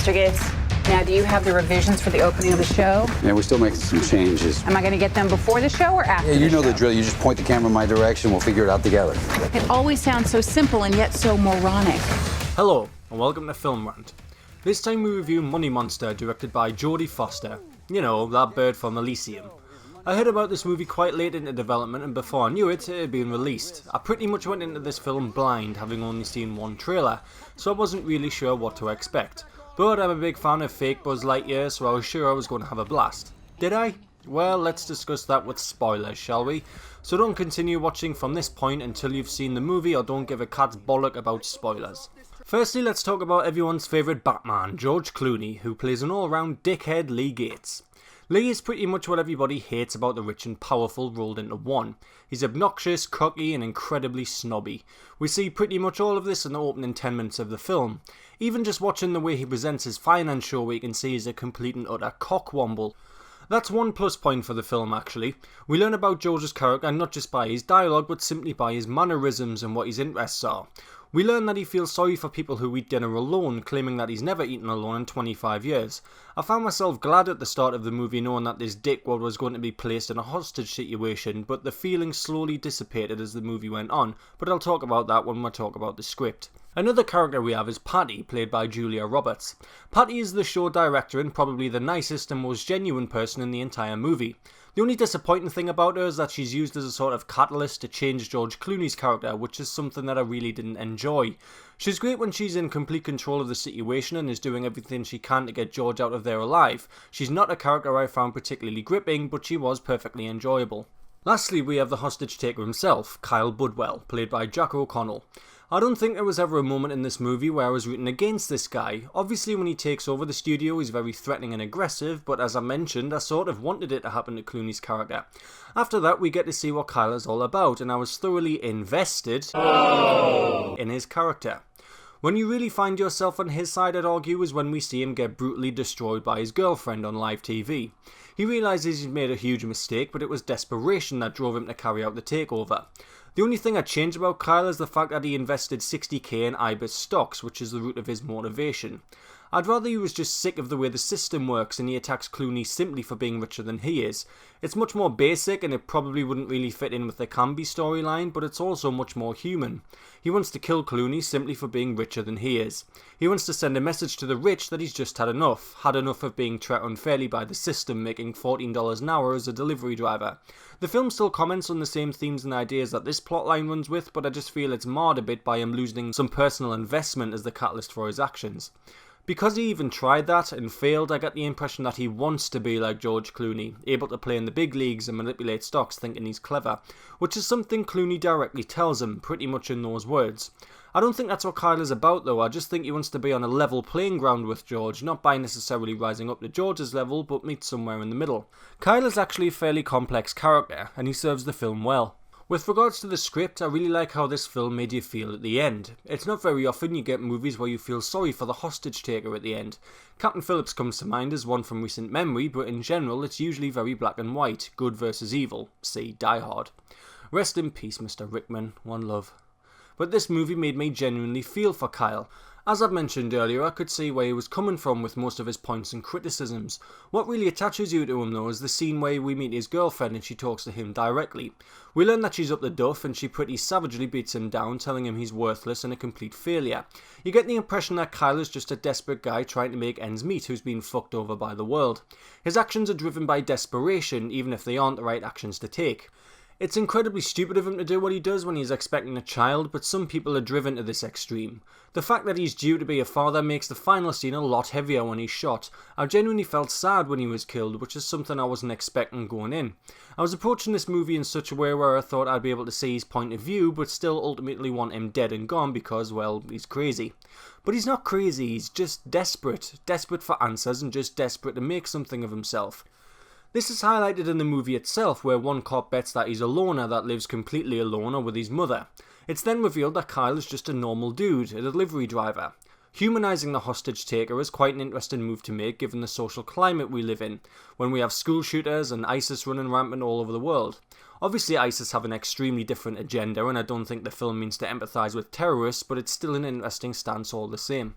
Mr. Gates. Now, do you have the revisions for the opening of the show? Yeah, we're still making some changes. Am I going to get them before the show or after? Yeah, you know show? the drill. You just point the camera in my direction. We'll figure it out together. It always sounds so simple and yet so moronic. Hello, and welcome to Film Rant. This time we review Money Monster, directed by Jodie Foster. You know, that bird from Elysium. I heard about this movie quite late into development, and before I knew it, it had been released. I pretty much went into this film blind, having only seen one trailer, so I wasn't really sure what to expect. But I'm a big fan of fake Buzz Lightyear, so I was sure I was going to have a blast. Did I? Well, let's discuss that with spoilers, shall we? So don't continue watching from this point until you've seen the movie, or don't give a cat's bollock about spoilers. Firstly, let's talk about everyone's favourite Batman, George Clooney, who plays an all-round dickhead Lee Gates. Lee is pretty much what everybody hates about the rich and powerful rolled into one. He's obnoxious, cocky and incredibly snobby. We see pretty much all of this in the opening 10 minutes of the film. Even just watching the way he presents his finance show, we can see he's a complete and utter cockwomble. That's one plus point for the film actually. We learn about George's character not just by his dialogue but simply by his mannerisms and what his interests are. We learn that he feels sorry for people who eat dinner alone, claiming that he's never eaten alone in 25 years. I found myself glad at the start of the movie knowing that this dickwad was going to be placed in a hostage situation, but the feeling slowly dissipated as the movie went on, but I'll talk about that when we talk about the script. Another character we have is Patty, played by Julia Roberts. Patty is the show director and probably the nicest and most genuine person in the entire movie. The only disappointing thing about her is that she's used as a sort of catalyst to change George Clooney's character, which is something that I really didn't enjoy. She's great when she's in complete control of the situation and is doing everything she can to get George out of there alive. She's not a character I found particularly gripping, but she was perfectly enjoyable. Lastly, we have the hostage taker himself, Kyle Budwell, played by Jack O'Connell. I don't think there was ever a moment in this movie where I was rooting against this guy. Obviously when he takes over the studio he's very threatening and aggressive, but as I mentioned, I sort of wanted it to happen to Clooney's character. After that we get to see what Kyle is all about, and I was thoroughly invested in his character. When you really find yourself on his side, I'd argue, is when we see him get brutally destroyed by his girlfriend on live TV. He realises he's made a huge mistake, but it was desperation that drove him to carry out the takeover. The only thing I'd change about Kyle is the fact that he invested $60k in IBIS stocks, which is the root of his motivation. I'd rather he was just sick of the way the system works and he attacks Clooney simply for being richer than he is. It's much more basic and it probably wouldn't really fit in with the Camby storyline, but it's also much more human. He wants to kill Clooney simply for being richer than he is. He wants to send a message to the rich that he's just had enough of being treated unfairly by the system, making $14 an hour as a delivery driver. The film still comments on the same themes and ideas that this plotline runs with, but I just feel it's marred a bit by him losing some personal investment as the catalyst for his actions. Because he even tried that and failed, I get the impression that he wants to be like George Clooney, able to play in the big leagues and manipulate stocks thinking he's clever, which is something Clooney directly tells him, pretty much in those words. I don't think that's what Kyle is about though, I just think he wants to be on a level playing ground with George, not by necessarily rising up to George's level, but meet somewhere in the middle. Kyle is actually a fairly complex character, and he serves the film well. With regards to the script, I really like how this film made you feel at the end. It's not very often you get movies where you feel sorry for the hostage taker at the end. Captain Phillips comes to mind as one from recent memory, but in general it's usually very black and white, good versus evil, see Die Hard. Rest in peace Mr. Rickman, one love. But this movie made me genuinely feel for Kyle. As I've mentioned earlier, I could see where he was coming from with most of his points and criticisms. What really attaches you to him though is the scene where we meet his girlfriend and she talks to him directly. We learn that she's up the duff and she pretty savagely beats him down, telling him he's worthless and a complete failure. You get the impression that Kyle is just a desperate guy trying to make ends meet who's been fucked over by the world. His actions are driven by desperation, even if they aren't the right actions to take. It's incredibly stupid of him to do what he does when he's expecting a child, but some people are driven to this extreme. The fact that he's due to be a father makes the final scene a lot heavier when he's shot. I genuinely felt sad when he was killed, which is something I wasn't expecting going in. I was approaching this movie in such a way where I thought I'd be able to see his point of view, but still ultimately want him dead and gone because, well, he's crazy. But he's not crazy, he's just desperate. Desperate for answers and just desperate to make something of himself. This is highlighted in the movie itself, where one cop bets that he's a loner that lives completely alone or with his mother. It's then revealed that Kyle is just a normal dude, a delivery driver. Humanising the hostage taker is quite an interesting move to make given the social climate we live in, when we have school shooters and ISIS running rampant all over the world. Obviously ISIS have an extremely different agenda, and I don't think the film means to empathise with terrorists, but it's still an interesting stance all the same.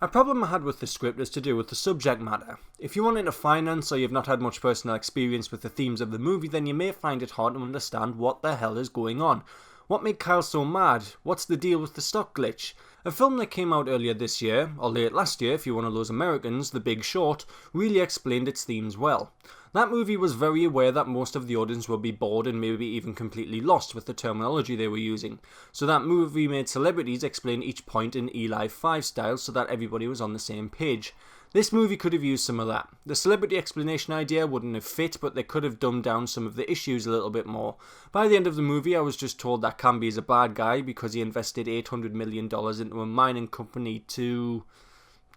A problem I had with the script is to do with the subject matter. If you want into finance or you've not had much personal experience with the themes of the movie, then you may find it hard to understand what the hell is going on. What made Kyle so mad? What's the deal with the stock glitch? A film that came out earlier this year, or late last year if you're one of those Americans, The Big Short, really explained its themes well. That movie was very aware that most of the audience would be bored and maybe even completely lost with the terminology they were using, so that movie made celebrities explain each point in Eli 5 style so that everybody was on the same page. This movie could have used some of that. The celebrity explanation idea wouldn't have fit, but they could have dumbed down some of the issues a little bit more. By the end of the movie, I was just told that Camby is a bad guy because he invested $800 million into a mining company to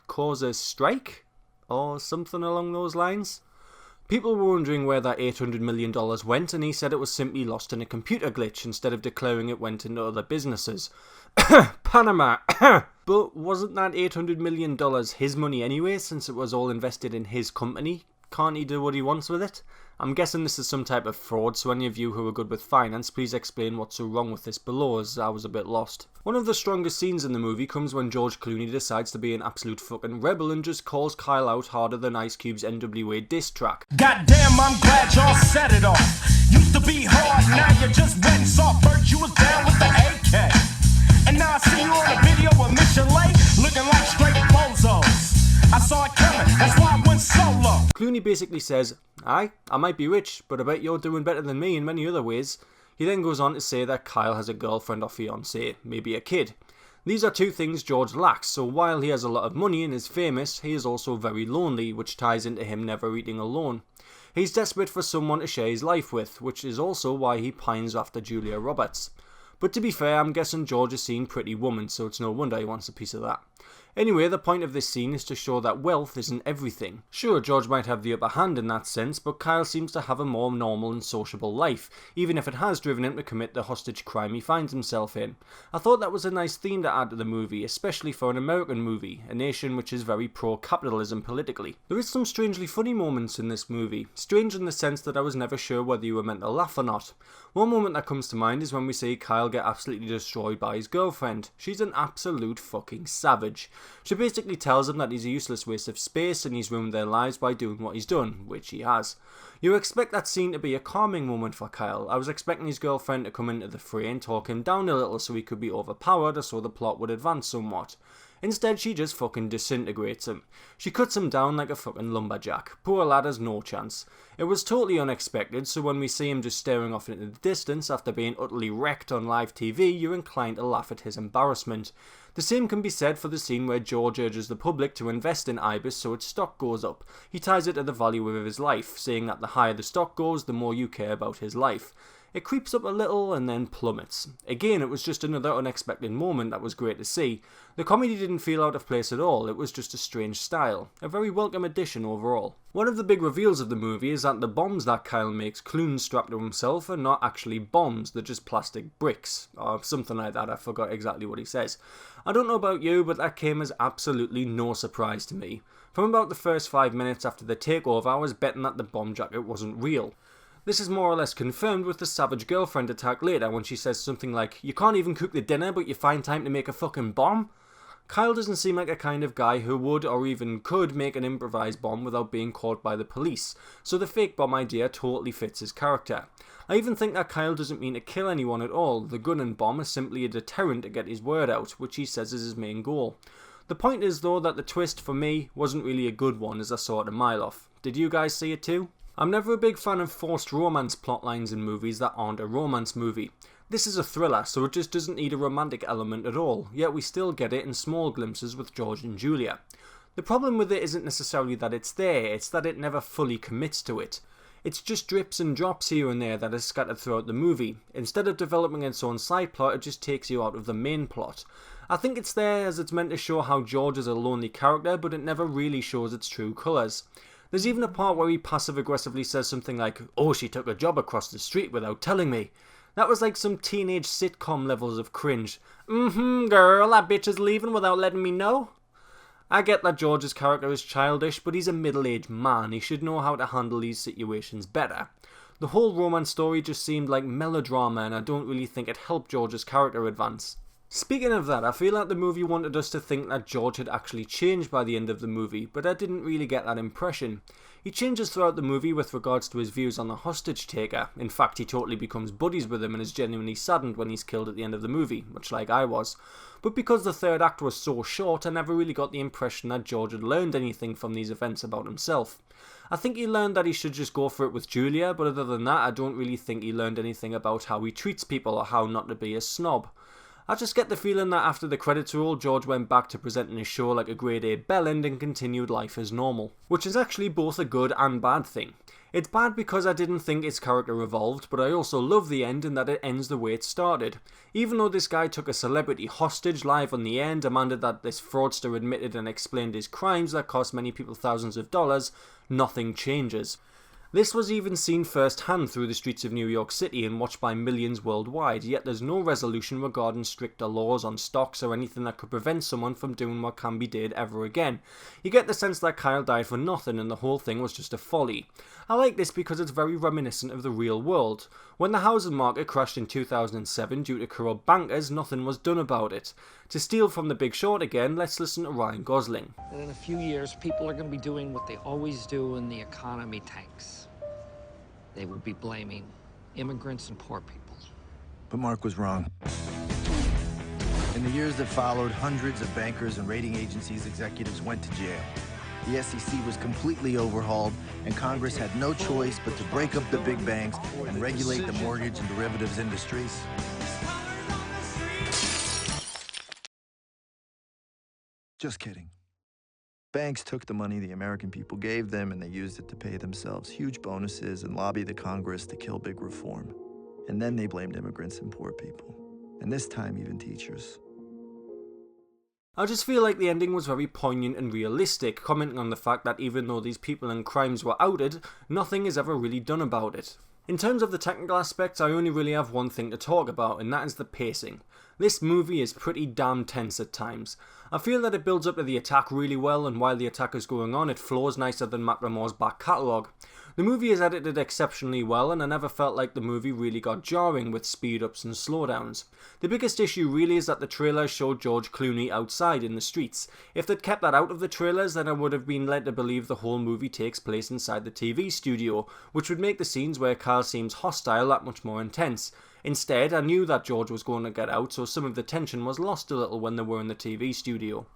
cause a strike? Or something along those lines? People were wondering where that $800 million went, and he said it was simply lost in a computer glitch instead of declaring it went into other businesses. Panama! But wasn't that $800 million his money anyway, since it was all invested in his company? Can't he do what he wants with it? I'm guessing this is some type of fraud, so any of you who are good with finance, please explain what's so wrong with this below, as I was a bit lost. One of the strongest scenes in the movie comes when George Clooney decides to be an absolute fucking rebel and just calls Kyle out harder than Ice Cube's NWA diss track. Goddamn, I'm glad y'all set it off. Used to be hard, now you just went soft. First you was down with the AK. And now I see you on a video with Michelet, looking like straight bozos. I saw it coming, that's why I went solo. Clooney basically says, I might be rich, but I bet you're doing better than me in many other ways. He then goes on to say that Kyle has a girlfriend or fiancée, maybe a kid. These are two things George lacks, so while he has a lot of money and is famous, he is also very lonely, which ties into him never eating alone. He's desperate for someone to share his life with, which is also why he pines after Julia Roberts. But to be fair, I'm guessing George has seen Pretty Woman, so it's no wonder he wants a piece of that. Anyway, the point of this scene is to show that wealth isn't everything. Sure, George might have the upper hand in that sense, but Kyle seems to have a more normal and sociable life, even if it has driven him to commit the hostage crime he finds himself in. I thought that was a nice theme to add to the movie, especially for an American movie, a nation which is very pro-capitalism politically. There is some strangely funny moments in this movie, strange in the sense that I was never sure whether you were meant to laugh or not. One moment that comes to mind is when we see Kyle get absolutely destroyed by his girlfriend. She's an absolute fucking savage. She basically tells him that he's a useless waste of space and he's ruined their lives by doing what he's done, which he has. You expect that scene to be a calming moment for Kyle. I was expecting his girlfriend to come into the fray and talk him down a little so he could be overpowered or so the plot would advance somewhat. Instead, she just fucking disintegrates him. She cuts him down like a fucking lumberjack. Poor lad has no chance. It was totally unexpected, so when we see him just staring off into the distance after being utterly wrecked on live TV, you're inclined to laugh at his embarrassment. The same can be said for the scene where George urges the public to invest in Ibis so its stock goes up. He ties it to the value of his life, saying that the higher the stock goes, the more you care about his life. It creeps up a little and then plummets. Again, it was just another unexpected moment that was great to see. The comedy didn't feel out of place at all, it was just a strange style. A very welcome addition overall. One of the big reveals of the movie is that the bombs that Kyle makes Clune strapped to himself are not actually bombs, they're just plastic bricks. Or something like that, I forgot exactly what he says. I don't know about you, but that came as absolutely no surprise to me. From about the first 5 minutes after the takeover, I was betting that the bomb jacket wasn't real. This is more or less confirmed with the savage girlfriend attack later when she says something like, "You can't even cook the dinner but you find time to make a fucking bomb?" Kyle doesn't seem like a kind of guy who would or even could make an improvised bomb without being caught by the police, so the fake bomb idea totally fits his character. I even think that Kyle doesn't mean to kill anyone at all. The gun and bomb is simply a deterrent to get his word out, which he says is his main goal. The point is though that the twist for me wasn't really a good one as I saw it a mile off. Did you guys see it too? I'm never a big fan of forced romance plotlines in movies that aren't a romance movie. This is a thriller, so it just doesn't need a romantic element at all, yet we still get it in small glimpses with George and Julia. The problem with it isn't necessarily that it's there, it's that it never fully commits to it. It's just drips and drops here and there that are scattered throughout the movie. Instead of developing its own side plot, it just takes you out of the main plot. I think it's there as it's meant to show how George is a lonely character, but it never really shows its true colours. There's even a part where he passive-aggressively says something like, "Oh, she took a job across the street without telling me." That was like some teenage sitcom levels of cringe. Girl, that bitch is leaving without letting me know. I get that George's character is childish, but he's a middle-aged man. He should know how to handle these situations better. The whole romance story just seemed like melodrama, and I don't really think it helped George's character advance. Speaking of that, I feel like the movie wanted us to think that George had actually changed by the end of the movie, but I didn't really get that impression. He changes throughout the movie with regards to his views on the hostage taker. In fact, he totally becomes buddies with him and is genuinely saddened when he's killed at the end of the movie, much like I was. But because the third act was so short, I never really got the impression that George had learned anything from these events about himself. I think he learned that he should just go for it with Julia, but other than that, I don't really think he learned anything about how he treats people or how not to be a snob. I just get the feeling that after the credits roll, George went back to presenting his show like a grade A bellend and continued life as normal. Which is actually both a good and bad thing. It's bad because I didn't think his character evolved, but I also love the end in that it ends the way it started. Even though this guy took a celebrity hostage live on the air and demanded that this fraudster admitted and explained his crimes that cost many people thousands of dollars, nothing changes. This was even seen firsthand through the streets of New York City and watched by millions worldwide, yet there's no resolution regarding stricter laws on stocks or anything that could prevent someone from doing what can be did ever again. You get the sense that Kyle died for nothing and the whole thing was just a folly. I like this because it's very reminiscent of the real world. When the housing market crashed in 2007 due to corrupt bankers, nothing was done about it. To steal from The Big Short again, let's listen to Ryan Gosling. In a few years, people are going to be doing what they always do when the economy tanks. They will be blaming immigrants and poor people. But Mark was wrong. In the years that followed, hundreds of bankers and rating agencies executives went to jail. The SEC was completely overhauled, and Congress had no choice but to break up the big banks and regulate the mortgage and derivatives industries. Just kidding. Banks took the money the American people gave them and they used it to pay themselves huge bonuses and lobby the Congress to kill big reform. And then they blamed immigrants and poor people. And this time even teachers. I just feel like the ending was very poignant and realistic, commenting on the fact that even though these people and crimes were outed, nothing is ever really done about it. In terms of the technical aspects, I only really have one thing to talk about, and that is the pacing. This movie is pretty damn tense at times. I feel that it builds up to the attack really well, and while the attack is going on, it flows nicer than Macklemore's back catalogue. The movie is edited exceptionally well, and I never felt like the movie really got jarring with speed-ups and slowdowns. The biggest issue really is that the trailer showed George Clooney outside in the streets. If they'd kept that out of the trailers, then I would have been led to believe the whole movie takes place inside the TV studio, which would make the scenes where Carl seems hostile that much more intense. Instead, I knew that George was going to get out, so some of the tension was lost a little when they were in the TV studio.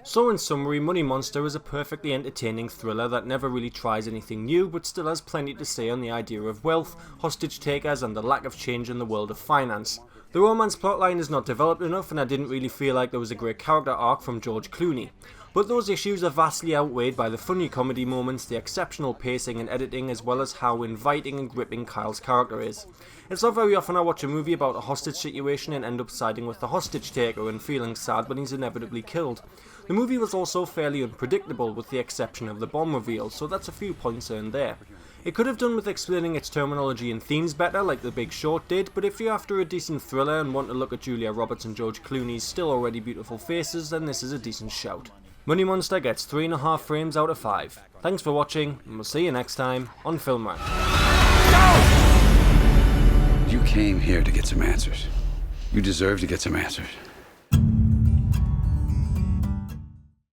So in summary, Money Monster is a perfectly entertaining thriller that never really tries anything new, but still has plenty to say on the idea of wealth, hostage takers, and the lack of change in the world of finance. The romance plotline is not developed enough, and I didn't really feel like there was a great character arc from George Clooney. But those issues are vastly outweighed by the funny comedy moments, the exceptional pacing and editing, as well as how inviting and gripping Kyle's character is. It's not very often I watch a movie about a hostage situation and end up siding with the hostage taker and feeling sad when he's inevitably killed. The movie was also fairly unpredictable with the exception of the bomb reveal, so that's a few points earned there. It could have done with explaining its terminology and themes better like The Big Short did, but if you're after a decent thriller and want to look at Julia Roberts and George Clooney's still already beautiful faces, then this is a decent shout. Money Monster gets 3.5 frames out of 5. Thanks for watching, and we'll see you next time on Film Rant. You came here to get some answers. You deserve to get some answers.